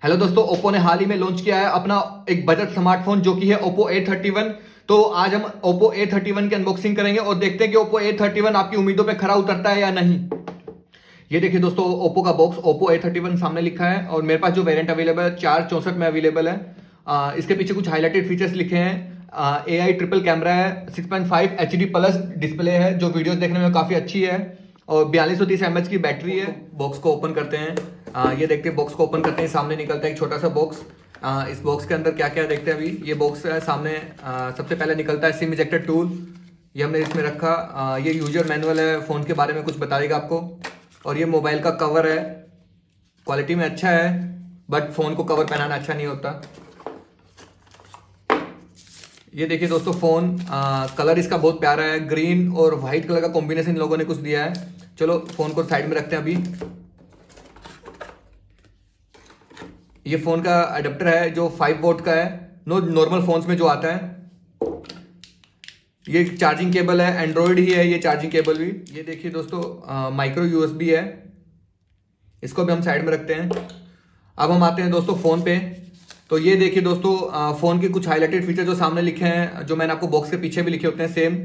Hello दोस्तों, Oppo ने हाल ही में लॉन्च किया है अपना एक बजट स्मार्टफोन जो कि है ओप्पो A31। तो आज हम ओप्पो A31 की अनबॉक्सिंग करेंगे और देखते हैं कि ओप्पो A31 आपकी उम्मीदों पे खरा उतरता है या नहीं। ये देखिए दोस्तों, ओप्पो का बॉक्स ओप्पो A31 सामने लिखा है और मेरे पास जो वेरिएंट अवेलेबल है 464 में अवेलेबल है। इसके पीछे कुछ हाईलाइटेड फीचर्स लिखे हैं। AI ट्रिपल कैमरा है, 6.5 HD प्लस डिस्प्ले है जो वीडियोस देखने में काफ़ी अच्छी है और 4230 mAh की बैटरी है। बॉक्स को ओपन करते हैं। ये देखते हैं, बॉक्स को ओपन करते हैं, सामने निकलता है एक छोटा सा बॉक्स। इस बॉक्स के अंदर क्या क्या देखते हैं अभी। ये बॉक्स है सामने। सबसे पहले निकलता है सिम इजेक्टर टूल, ये हमने इसमें रखा। ये यूजर मैनुअल है, फ़ोन के बारे में कुछ बताएगा आपको। और ये मोबाइल का कवर है, क्वालिटी में अच्छा है बट फ़ोन को कवर पहनाना अच्छा नहीं होता। ये देखिए दोस्तों, फ़ोन कलर इसका बहुत प्यारा है, ग्रीन और वाइट कलर का कॉम्बिनेशन इन लोगों ने कुछ दिया है। चलो फ़ोन को साइड में रखते हैं अभी। ये फ़ोन का अडेप्टर है जो 5 वोल्ट का है, नॉर्मल फ़ोन्स में जो आता है। ये चार्जिंग केबल है, एंड्रॉयड ही है ये चार्जिंग केबल भी। ये देखिए दोस्तों, माइक्रो USB है, इसको भी हम साइड में रखते हैं। अब हम आते हैं दोस्तों फ़ोन पे। तो ये देखिए दोस्तों, फ़ोन के कुछ हाईलाइटेड फीचर जो सामने लिखे हैं, जो मैंने आपको बॉक्स के पीछे भी लिखे होते हैं सेम।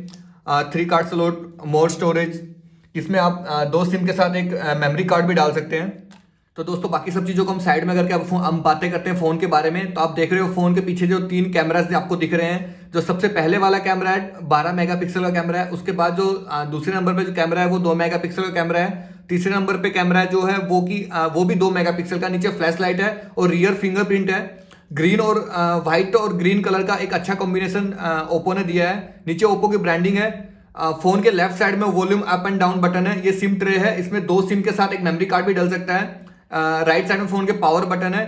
3 कार्ड स्लॉट, मोर स्टोरेज, इसमें आप 2 सिम के साथ एक मेमोरी कार्ड भी डाल सकते हैं। तो दोस्तों बाकी सब चीज़ों को हम साइड में करके अब हम बातें करते हैं फ़ोन के बारे में। तो आप देख रहे हो फ़ोन के पीछे जो 3 कैमराज आपको दिख रहे हैं। जो सबसे पहले वाला कैमरा है 12 मेगापिक्सल का कैमरा है। उसके बाद जो दूसरे नंबर पे जो कैमरा है वो 2 मेगापिक्सल का कैमरा है। तीसरे नंबर पे कैमरा जो है वो भी 2 मेगापिक्सल का। नीचे फ्लैश लाइट है और रियर फिंगरप्रिंट है। ग्रीन और व्हाइट और ग्रीन कलर का एक अच्छा कॉम्बिनेशन ओप्पो ने दिया है। नीचे ओप्पो की ब्रांडिंग है। फोन के लेफ्ट साइड में volume up and down button है। ये सिम ट्रे है, इसमें 2 सिम के साथ एक मेमोरी कार्ड भी डल सकता है। राइट साइड में फोन के पावर बटन है।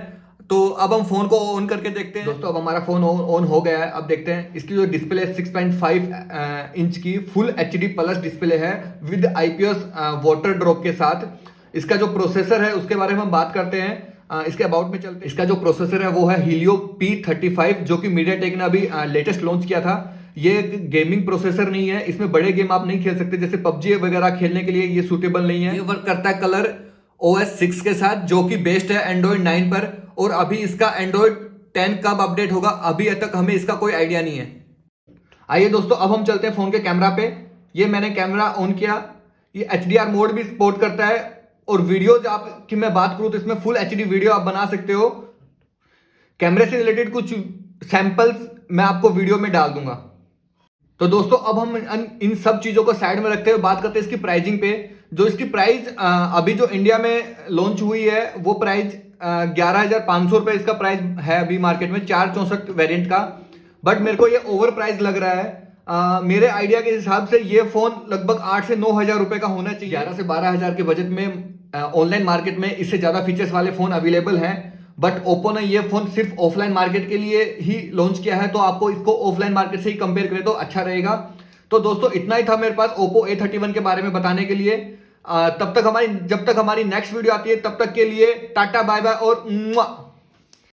तो अब हम फोन को ऑन करके देखते हैं। दोस्तों अब हमारा फोन ऑन हो गया है। अब देखते हैं इसकी जो डिस्प्ले 6.5 इंच की फुल HD प्लस डिस्प्ले है विद IPS वाटर ड्रॉप के साथ। इसका जो प्रोसेसर है उसके बारे में हम बात करते हैं। इसके अबाउट में चलते हैं। इसका जो प्रोसेसर है वो है Helio P35 जो कि मीडियाटेक ने अभी लेटेस्ट लॉन्च किया था। ये गेमिंग प्रोसेसर नहीं है, इसमें बड़े गेम आप नहीं खेल सकते, जैसे PUBG वगैरह खेलने के लिए ये सूटेबल नहीं है। ये वर्क करता है कलर OS 6 के साथ जो कि बेस्ड है Android 9 पर। और अभी इसका Android 10 कब अपडेट होगा अभी तक हमें इसका कोई आइडिया नहीं है। आइए दोस्तों अब हम चलते हैं फोन के कैमरा पे। ये मैंने कैमरा ऑन किया, ये HDR मोड भी सपोर्ट करता है और वीडियोज आप की मैं बात करूं तो इसमें फुल HD वीडियो आप बना सकते हो। कैमरे से रिलेटेड कुछ सैंपल्स मैं आपको वीडियो में डाल दूंगा। तो दोस्तों अब हम इन सब चीजों को साइड में रखते हुए बात करते हैं इसकी प्राइसिंग पे। जो इसकी प्राइस अभी जो इंडिया में लॉन्च हुई है वो प्राइस 11,500 रुपए इसका प्राइस है अभी मार्केट में 464 वेरिएंट का। बट मेरे को ये ओवर प्राइस लग रहा है। मेरे आइडिया के हिसाब से ये फोन लगभग 8 से 9 हजार रुपए का होना चाहिए। 11 से 12 हजार के बजट में ऑनलाइन मार्केट में इससे ज्यादा फीचर्स वाले फोन अवेलेबल हैं। बट ओप्पो ने ये फोन सिर्फ ऑफलाइन मार्केट के लिए ही लॉन्च किया है, तो आपको इसको ऑफलाइन मार्केट से ही कंपेयर करें तो अच्छा रहेगा। तो दोस्तों इतना ही था मेरे पास ओप्पो A31 के बारे में बताने के लिए। जब तक हमारी नेक्स्ट वीडियो आती है तब तक के लिए टाटा बाय बाय और